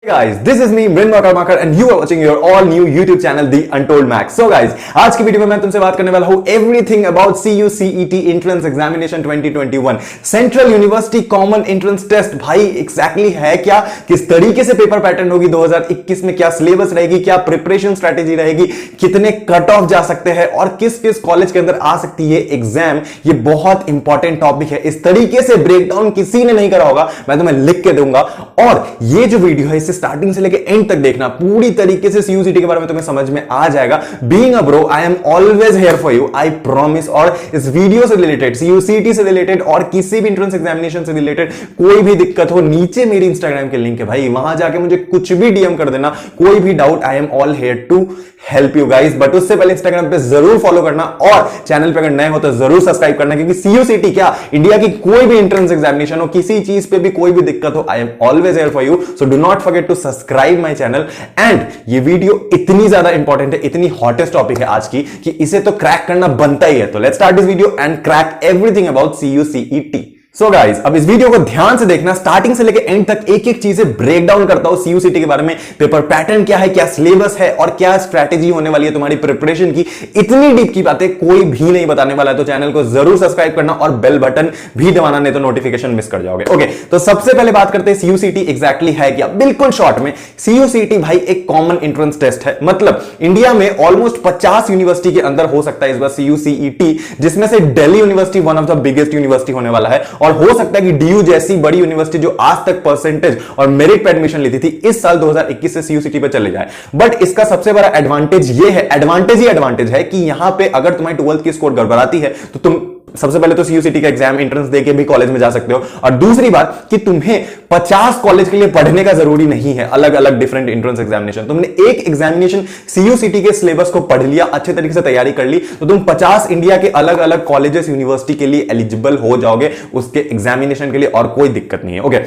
Guys, this is me Mrinmakar Makar and you are watching your all new YouTube channel The Untold Max. So guys, आज की video में मैं तुमसे बात करने वाला हूं everything about CUCET Entrance Examination 2021 central university common entrance test. भाई एग्जैक्टली है क्या, किस तरीके से पेपर पैटर्न होगी 2021 में, क्या सिलेबस रहेगी, क्या प्रिपरेशन स्ट्रेटेजी रहेगी, कितने कट ऑफ जा सकते हैं और किस किस कॉलेज के अंदर आ सकती है एग्जाम। ये बहुत इंपॉर्टेंट टॉपिक है, इस तरीके से ब्रेकडाउन किसी ने नहीं करा होगा, मैं तुम्हें लिख के दूंगा। और ये जो वीडियो है स्टार्टिंग से लेके एंड तक देखना, पूरी तरीके से सीयूसीटी के बारे में तुम्हें समझ में आ जाएगा। Being a bro I am always here for you, I promise. और इस वीडियो से रिलेटेड, सीयूसीटी से रिलेटेड और किसी भी एंट्रेंस एग्जामिनेशन से रिलेटेड कोई भी दिक्कत हो, नीचे मेरी इंस्टाग्राम के लिंक है भाई, वहां जाके मुझे कुछ भी डीएम कर देना, कोई भी doubt, I am all here to help you guys. But उससे पहले इंस्टाग्राम पे जरूर फॉलो करना और चैनल पे अगर नए हो तो जरूर सब्सक्राइब करना, क्योंकि सीयूसीटी क्या, इंडिया की कोई भी एंट्रेंस एग्जामिनेशन हो, किसी चीज पे भी कोई भी दिक्कत हो, I am always here for you. So do not forget to subscribe my channel. And ये वीडियो इतनी ज्यादा इंपॉर्टेंट है, इतनी हॉटेस्ट टॉपिक है आज की, कि इसे तो क्रैक करना बनता ही है। तो let's start this video and crack everything about CUCET. So guys, अब इस वीडियो को ध्यान से देखना, स्टार्टिंग से लेकर एंड तक एक एक चीजें ब्रेक डाउन करता हूं सीयूसीटी के बारे में। पेपर पैटर्न क्या है, क्या सिलेबस है और क्या स्ट्रैटेजी होने वाली है तुम्हारी प्रिपरेशन की। इतनी डीप की बातें कोई भी नहीं बताने वाला है, तो चैनल को जरूर सब्सक्राइब करना और बेल बटन भी दबाना, नहीं तो नोटिफिकेशन मिस कर जाओगे। ओके, तो सबसे पहले बात करते हैं सीयूसीटी एग्जैक्टली है क्या। बिल्कुल शॉर्ट में, सीयूसीटी भाई एक कॉमन एंट्रेंस टेस्ट है। मतलब इंडिया में ऑलमोस्ट 50 यूनिवर्सिटी के अंदर हो सकता है इस बार सीयूसीईटी, जिसमें से Delhi university one of the biggest university होने वाला है। और हो सकता है कि डीयू जैसी बड़ी यूनिवर्सिटी जो आज तक परसेंटेज और मेरिट पे एडमिशन लेती थी, इस साल 2021 से सीयूसीटी पे चले जाए। बट इसका सबसे बड़ा एडवांटेज ये है, एडवांटेज ही एडवांटेज है, कि यहां पे अगर तुम्हारी 12th की स्कोर गड़बड़ाती है तो तुम सबसे पहले तो सीयूसीटी का एग्जाम एंट्रेंस देके भी कॉलेज में जा सकते हो। और दूसरी बात कि तुम्हें 50 कॉलेज के लिए पढ़ने का जरूरी नहीं है, अलग अलग डिफरेंट एंट्रेंस एग्जामिनेशन। तुमने एक एग्जामिनेशन सीयूसीटी के सिलेबस को पढ़ लिया, अच्छे तरीके से तैयारी कर ली, तो तुम 50 इंडिया के अलग अलग कॉलेजेस यूनिवर्सिटी के लिए एलिजिबल हो जाओगे उसके एग्जामिनेशन के लिए, और कोई दिक्कत नहीं है। ओके,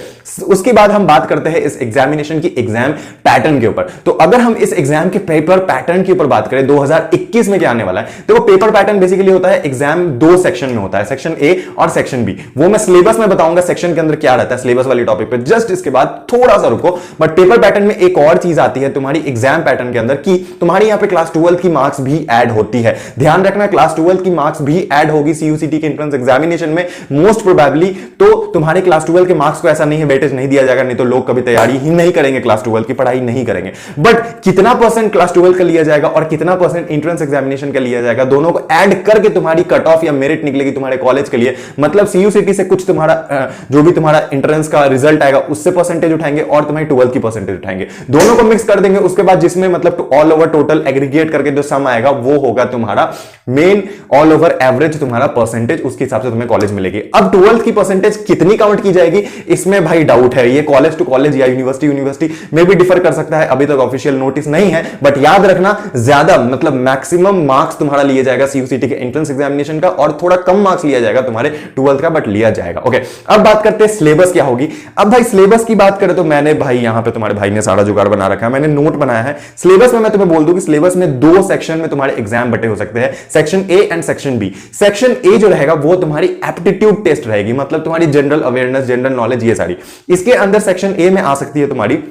उसके बाद हम बात करते हैं इस एग्जामिनेशन की एग्जाम पैटर्न के ऊपर। तो अगर हम इस एग्जाम के पेपर पैटर्न के ऊपर बात करें 2021 में क्या आने वाला है, तो वो पेपर पैटर्न बेसिकली होता है, एग्जाम 2 सेक्शन में होता है, सेक्शन ए और सेक्शन बी। वो मैं सिलेबस में बताऊंगा सेक्शन के अंदर क्या रहता है, सिलेबस वाली टॉपिक पे जस्ट इसके बाद थोड़ा सा रुको। बट पेपर पैटर्न में एक और चीज आती है तुम्हारी एग्जाम पैटर्न के अंदर, कि तुम्हारी यहां पे क्लास 12 की मार्क्स भी ऐड होती है। ध्यान रखना, क्लास 12 की मार्क्स भी ऐड होगी सीयूसीटी के एंट्रेंस एग्जामिनेशन में मोस्ट प्रोबेबली। तो तुम्हारे क्लास 12 के मार्क्स को ऐसा नहीं है वेटेज नहीं दिया जाएगा, नहीं तो लोग कभी तैयारी ही नहीं करेंगे, क्लास 12 की पढ़ाई नहीं करेंगे। बट कितना परसेंट क्लास 12 का लिया जाएगा और कितना परसेंट एंट्रेंस एग्जामिनेशन का लिया जाएगा, दोनों को ऐड करके तुम्हारी कट ऑफ या मेरिट निकलेगी तुम्हारे कॉलेज के लिए। मतलब सीयूसीटी से कुछ तुम्हारा जो भी तुम्हारा एंट्रेंस का रिजल्ट आएगा उससे परसेंटेज उठाएंगे और तुम्हारी 12th की परसेंटेज उठाएंगे, दोनों को मिक्स कर देंगे। उसके बाद जिसमें मतलब ऑल ओवर टोटल एग्रीगेट करके जो सम आएगा वो होगा तुम्हारा मेन ऑल ओवर एवरेज तुम्हारा परसेंटेज, उसके हिसाब से तुम्हें कॉलेज मिलेगी। अब 12th की परसेंटेज कितनी काउंट की जाएगी, इसमें भाई डाउट है। ये कॉलेज टू कॉलेज या यूनिवर्सिटी में भी डिफर कर सकता है, अभी तक ऑफिशियल नोटिस नहीं है। बट याद रखना, ज्यादा मतलब मैक्सिमम मार्क्स तुम्हारा लिया जाएगा सीयूसीटी के एंट्रेंस एग्जामिनेशन का, और थोड़ा कम मार्क्स लिया जाएगा तुम्हारे 12th का, बट लिया जाएगा। ओके, अब बात करते हैं सिलेबस क्या होगी। अब भाई सिलेबस की बात करें तो मैंने भाई यहां पे तुम्हारे भाई ने सारा जुगाड़ बना रखा है, मैंने नोट बनाया है। सिलेबस में मैं तुम्हें बोल दूं कि सिलेबस में 2 सेक्शन में तुम्हारे एग्जाम बटे हो सकते हैं, section A and section B. Section A जो रहेगा वो तुम्हारी एप्टीट्यूड टेस्ट रहेगी, मतलब तुम्हारी जनरल अवेयरनेस, जनरल नॉलेज, ये सारी। इसके अंदर सेक्शन ए में आ सकती है तुम्हारी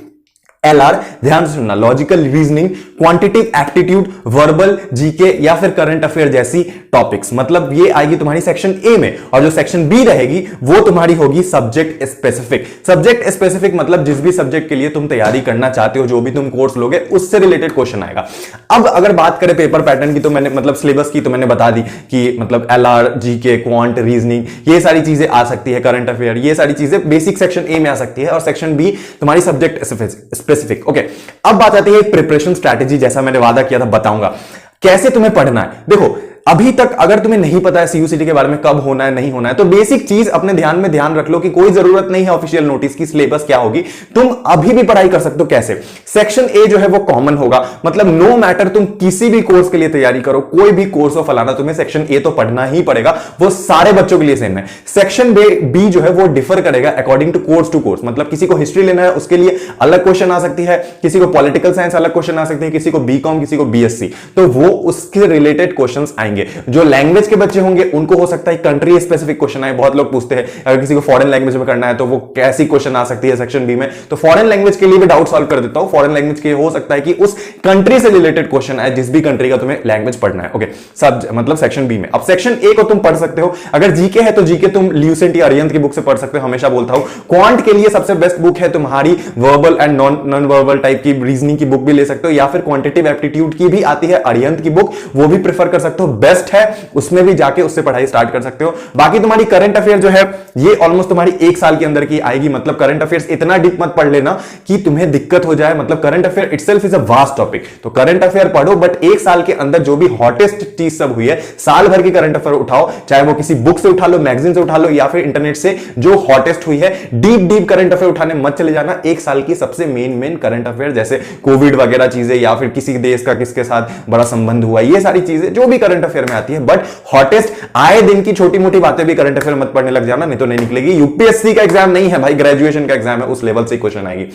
एलआर, ध्यान से सुनना, logical reasoning, quantitative aptitude, verbal, GK या फिर करंट अफेयर जैसी टॉपिक्स। मतलब ये आएगी तुम्हारी सेक्शन ए में। और जो सेक्शन बी रहेगी वो तुम्हारी होगी सब्जेक्ट स्पेसिफिक। सब्जेक्ट स्पेसिफिक मतलब जिस भी सब्जेक्ट के लिए तुम तैयारी करना चाहते हो, जो भी तुम कोर्स लोगे, उससे रिलेटेड क्वेश्चन आएगा। अब अगर बात करें पेपर पैटर्न की, तो मैंने मतलब सिलेबस की तो मैंने बता दी कि मतलब एलआर, जीके, क्वांट, रीजनिंग, ये सारी चीजें आ सकती है, करंट अफेयर, ये सारी चीजें बेसिक सेक्शन ए में आ सकती है, और सेक्शन बी तुम्हारी सब्जेक्ट स्पेसिफिक। ओके, अब बात आती है प्रिपरेशन स्ट्रैटेजी। जैसा मैंने वादा किया था, बताऊंगा कैसे तुम्हें पढ़ना है। देखो, अभी तक अगर तुम्हें नहीं पता है सीयूसीटी के बारे में कब होना है नहीं होना है, तो बेसिक चीज अपने ध्यान में ध्यान रख लो कि कोई जरूरत नहीं है ऑफिशियल नोटिस की, सिलेबस क्या होगी, तुम अभी भी पढ़ाई कर सकते हो। कैसे? सेक्शन ए जो है वो कॉमन होगा, मतलब नो मैटर तुम किसी भी कोर्स के लिए तैयारी करो, कोई भी कोर्स हो फलाना, तुम्हें सेक्शन ए तो पढ़ना ही पड़ेगा, वो सारे बच्चों के लिए सेम है। सेक्शन बी जो है वो डिफर करेगा अकॉर्डिंग टू कोर्स, मतलब किसी को हिस्ट्री लेना है उसके लिए अलग क्वेश्चन आ सकती है, किसी को पॉलिटिकल साइंस अलग क्वेश्चन आ सकती है, किसी को बीकॉम, किसी को बीएससी, तो वो उसके रिलेटेड क्वेश्चंस आएंगे। आएंगे। जो लैंग्वेज के बच्चे होंगे उनको हो सकता है कंट्री स्पेसिफिक क्वेश्चन आए। बहुत लोग पूछते हैं अगर किसी को फॉरेन लैंग्वेज में करना है तो वो कैसी क्वेश्चन आ सकती है सेक्शन बी में, तो फॉरेन लैंग्वेज के लिए भी डाउट सॉल्व कर देता हूं। फॉरेन लैंग्वेज के हो सकता है कि उस कंट्री से रिलेटेड क्वेश्चन आए, जिस भी कंट्री का तुम्हें लैंग्वेज पढ़ना है। ओके, सब मतलब सेक्शन बी में। अब सेक्शन ए को तुम पढ़ सकते हो। अगर जीके है तो जीके तुम ल्यूसेंट या अरिहंत की बुक से पढ़ सकते हो, हमेशा बोलता हूं। क्वांट के लिए सबसे बेस्ट बुक है तुम्हारी verbal and non verbal type की रीजनिंग की बुक भी ले सकते हो, या फिर क्वांटिटेटिव एप्टीट्यूड की भी आती है अरिहंत की बुक, वो भी प्रेफर कर सकते हो, बेस्ट है, उसमें भी जाके उससे पढ़ाई स्टार्ट कर सकते हो। बाकी तुम्हारी करंट अफेयर जो है ये ऑलमोस्ट तुम्हारी एक साल के अंदर की आएगी। मतलब करंट अफेयर्स इतना डीप मत पढ़ लेना कि तुम्हें दिक्कत हो जाए। मतलब current affair itself is a vast topic, तो करंट अफेयर पढ़ो, बट एक साल के अंदर जो भी हॉटेस्ट चीज सब हुई है, साल भर की करंट अफेयर उठाओ, चाहे वो किसी बुक से उठा लो, मैगजीन से उठा लो, या फिर इंटरनेट से जो हॉटेस्ट हुई है। डीप डीप करंट अफेयर उठाने मत चले जाना। एक साल की सबसे मेन करंट अफेयर, जैसे कोविड वगैरह चीजें, या फिर किसी देश का किसके साथ बड़ा संबंध हुआ, ये सारी चीजें जो भी करंट अफेयर में आती है, बट हॉटेस्ट आए दिन की छोटी मोटी बातें भी करंट अफेयर मत पढ़ने लग जाना, नहीं तो नहीं निकलेगी। यूपीएससी का एग्जाम नहीं है भाई, ग्रेजुएशन का एग्जाम है, उस लेवल से क्वेश्चन आएगी।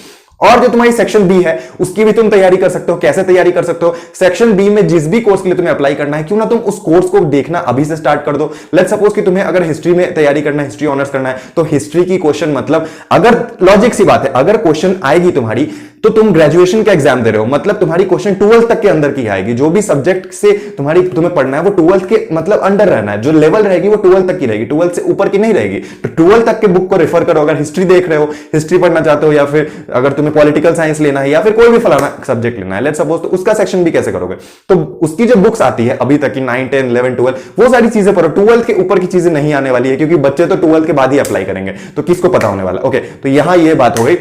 और जो तुम्हारी सेक्शन बी है उसकी भी तुम तैयारी कर सकते हो। कैसे तैयारी कर सकते हो? सेक्शन बी में जिस भी कोर्स के लिए तुम्हें अप्लाई करना है, क्यों ना तुम उस कोर्स को देखना अभी से स्टार्ट कर दो। लेट्स सपोज कि तुम्हें अगर हिस्ट्री में तैयारी करना है, हिस्ट्री ऑनर्स करना है, तो हिस्ट्री की क्वेश्चन, मतलब अगर लॉजिक सी बात है, अगर क्वेश्चन आएगी तुम्हारी तो तुम ग्रेजुएशन का एग्जाम दे रहे हो, मतलब तुम्हारी क्वेश्चन 12th तक के अंदर की आएगी। जो भी सब्जेक्ट से तुम्हें पढ़ना है वो 12th के मतलब अंडर रहना है। जो लेवल रहेगी वो 12th तक की रहेगी, 12th से ऊपर की नहीं रहेगी। तो 12th तक के बुक को रेफर करो। अगर हिस्ट्री देख रहे हो, हिस्ट्री पढ़ना चाहते हो, या फिर अगर तुम्हें पॉलिटिकल साइंस लेना है, या फिर कोई भी फलाना सब्जेक्ट लेना है, लेट्स सपोज, तो उसका सेक्शन भी कैसे करोगे? तो उसकी जो बुक्स आती है अभी तक की 9, 10, 11, 12, वो सारी चीजें पढ़ो। 12th के ऊपर की चीजें नहीं आने वाली है, क्योंकि बच्चे तो 12th के बाद ही अप्लाई करेंगे, तो किसको पता होने वाला। ओके, तो यहां ये बात हो गई,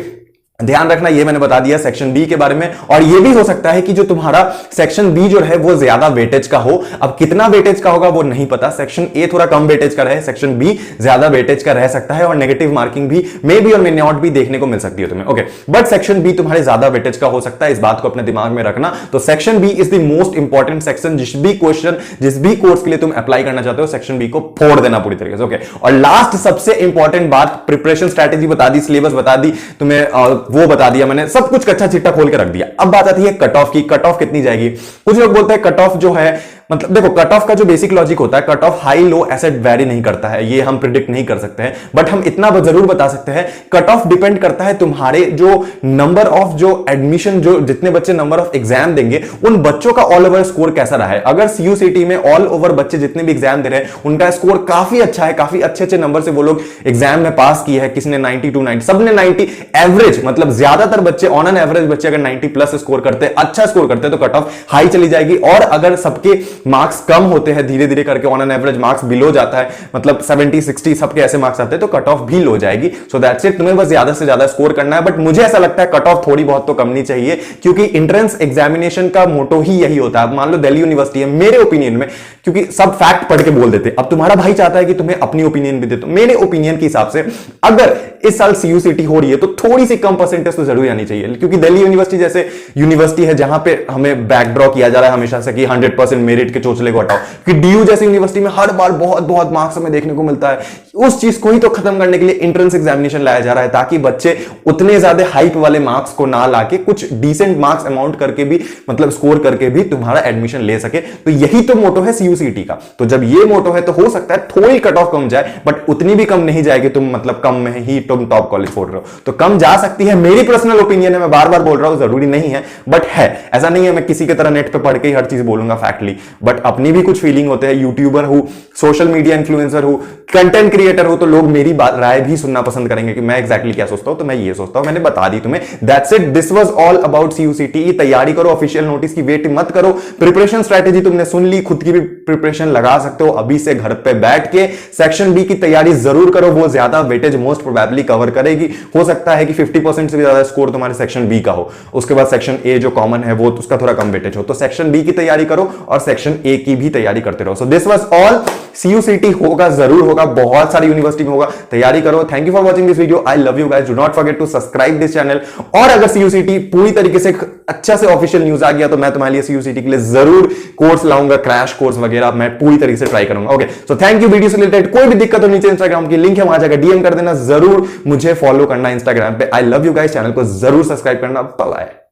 ध्यान रखना। ये मैंने बता दिया सेक्शन बी के बारे में। और ये भी हो सकता है कि जो तुम्हारा सेक्शन बी जो है वो ज्यादा वेटेज का हो। अब कितना वेटेज का होगा वो नहीं पता। सेक्शन ए थोड़ा कम वेटेज का रहे, सेक्शन बी ज्यादा वेटेज का रह सकता है, और नेगेटिव मार्किंग भी मे बी और मे नॉट भी देखने को मिल सकती है तुम्हें। ओके, बट सेक्शन बी तुम्हारे ज्यादा वेटेज का हो सकता है, इस बात को अपने दिमाग में रखना। तो section B is the most important section. जिस भी क्वेश्चन, जिस भी कोर्स के लिए तुम अप्लाई करना चाहते हो, सेक्शन बी को फोड़ देना पूरी तरीके से। ओके, और लास्ट सबसे इंपॉर्टेंट बात, प्रिपरेशन स्ट्रेटेजी बता दी, सिलेबस बता दी तुम्हें, वो बता दिया मैंने, सब कुछ कच्चा चिट्टा खोल के रख दिया। अब बात आती है कट ऑफ की। कट ऑफ कितनी जाएगी? कुछ लोग बोलते हैं कट ऑफ जो है, मतलब देखो कट ऑफ का जो बेसिक लॉजिक होता है, कट ऑफ हाई लो ऐसे वेरी नहीं करता है, ये हम प्रिडिक्ट नहीं कर सकते हैं, बट हम इतना जरूर बता सकते हैं, कट ऑफ डिपेंड करता है तुम्हारे जो नंबर ऑफ जो एडमिशन, जो जितने बच्चे नंबर ऑफ एग्जाम देंगे, उन बच्चों का ऑल ओवर स्कोर कैसा रहा है। अगर सीयूसीटी में ऑल ओवर बच्चे जितने भी एग्जाम दे रहे हैं उनका स्कोर काफी अच्छा है, काफी अच्छे नंबर से वो लोग एग्जाम में पास किए हैं, किसी ने 90 to 90, सबने 90 एवरेज, मतलब ज्यादातर बच्चे ऑन एन एवरेज बच्चे अगर 90 प्लस स्कोर करते हैं, अच्छा स्कोर करते हैं, तो कट ऑफ हाई चली जाएगी। और अगर सबके मार्क्स कम होते हैं, धीरे धीरे करके on an average marks below जाता है, मतलब 70, 60 सबके ऐसे मार्क्स आते हैं, तो कट ऑफ भी लो जाएगी। सो दैट्स इट, तुम्हें बस ज्यादा से ज्यादा स्कोर करना है। बट मुझे ऐसा लगता है कट ऑफ थोड़ी बहुत तो करनी चाहिए, क्योंकि एंट्रेंस एग्जामिनेशन का मोटो ही यही होता है। मान लो दिल्ली यूनिवर्सिटी है, मेरे ओपिनियन में, क्योंकि सब फैक्ट पढ़ के बोल देते, अब तुम्हारा भाई चाहता है कि तुम्हें अपनी ओपिनियन भी दे, तो मेरे ओपिनियन के हिसाब से अगर इस साल सीयूसीटी हो रही है तो थोड़ी सी कम परसेंटेज तो जरूर आनी चाहिए, क्योंकि दिल्ली यूनिवर्सिटी जैसे यूनिवर्सिटी है जहां पे हमें बैकड्रॉ किया जा रहा है हमेशा से कि 100% मेरिट के चोचले को हटाओ, कि डीयू जैसी यूनिवर्सिटी में हर बार बहुत बहुत मार्क्स हमें देखने को मिलता है। उस चीज को ही तो खत्म करने के लिए एंट्रेंस एग्जामिनेशन लाया जा रहा है, ताकि बच्चे उतने ज्यादा हाइप वाले मार्क्स को ना लाके कुछ डिसेंट मार्क्स अमाउंट करके भी, मतलब स्कोर करके भी तुम्हारा एडमिशन ले सके। तो यही तो मोटो है सीयूसीटी का। तो जब ये मोटो है तो हो सकता है थोड़ी कट ऑफ कम जाए, बट उतनी भी कम नहीं जाएगी तुम मतलब कम में ही तुम टॉप कॉलेज फोड़ रहे हो, तो कम जा सकती है। मेरी पर्सनल ओपिनियन है, मैं बार बार बोल रहा हूं, जरूरी नहीं है, बट है। ऐसा नहीं है मैं किसी की तरह नेट पे पढ़ के ही हर चीज बोलूंगा फैक्टली, बट अपनी भी कुछ फीलिंग होते हैं। यूट्यूबर हूं, सोशल मीडिया इन्फ्लुएंसर हूं, कंटेंट क्रिएटर हूं, तो लोग मेरी बात राय भी सुनना पसंद करेंगे कि मैं एग्जैक्टली क्या सोचता हूं। तो मैं ये सोचता हूं, मैंने बता दी तुम्हें। That's it, this was all about CUCET. तैयारी करो, ऑफिशियल नोटिस की वेट मत करो। प्रिपरेशन स्ट्रेटेजी तुमने सुन ली, खुद की भी प्रिपरेशन लगा सकते हो अभी से घर पे बैठ के। सेक्शन बी की तैयारी जरूर करो, वो ज्यादा वेटेज मोस्ट प्रोबेबली कवर करेगी। हो सकता है कि 50% से भी ज्यादा स्कोर तुम्हारे सेक्शन बी का हो। उसके बाद सेक्शन ए जो कॉमन है वो उसका थोड़ा कम वेटेज हो। तो सेक्शन बी की तैयारी करो और सेक्शन ए की भी तैयारी करते रहो। So this was all. CUCET होगा, जरूर होगा, बहुत सारी यूनिवर्सिटी में होगा, तैयारी करो। Thank you for watching this video. I love you guys, do not forget to subscribe this channel. और अगर सीयूसीटी पूरी तरीके से अच्छा से ऑफिशियल न्यूज आ गया तो मैं तुम्हारे लिए सीयूसीटी के लिए जरूर कोर्स लाऊंगा, क्रैश कोर्स वगैरह मैं पूरी तरीके से ट्राई करूंगा। Okay, so thank you. Video से रिलेटेड कोई भी दिक्कत हो, नीचे इंस्टाग्राम की लिंक है, वहां जाकर डीएम कर देना, जरूर मुझे फॉलो करना इंस्टाग्राम पे। I love you guys, channel को जरूर सब्सक्राइब करना। Bye bye.